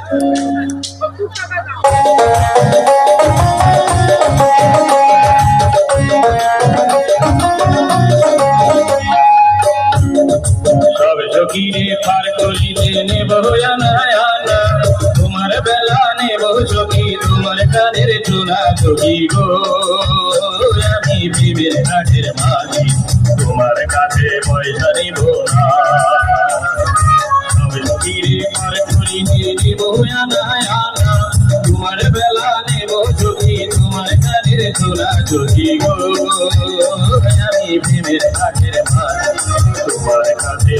সব ঝুঁকিরে পার করিতে নেব আনা আনা, তোমার বেলা নেব ঝুঁকি, তোমার কানের চুনা ঝুঁকি গো। আমি প্রেমের ঘাটের মাঝি, তোমার কাছে পয়সা নিব না। সব ঝুঁকিরে পার করিতে নেব আনা আনা, তোমার বেলা নেব ঝুঁকি, তোমার কানের চুনা ঝুঁকি গো। আমি প্রেমের ঘাটের মাঝি, তোমার কাছে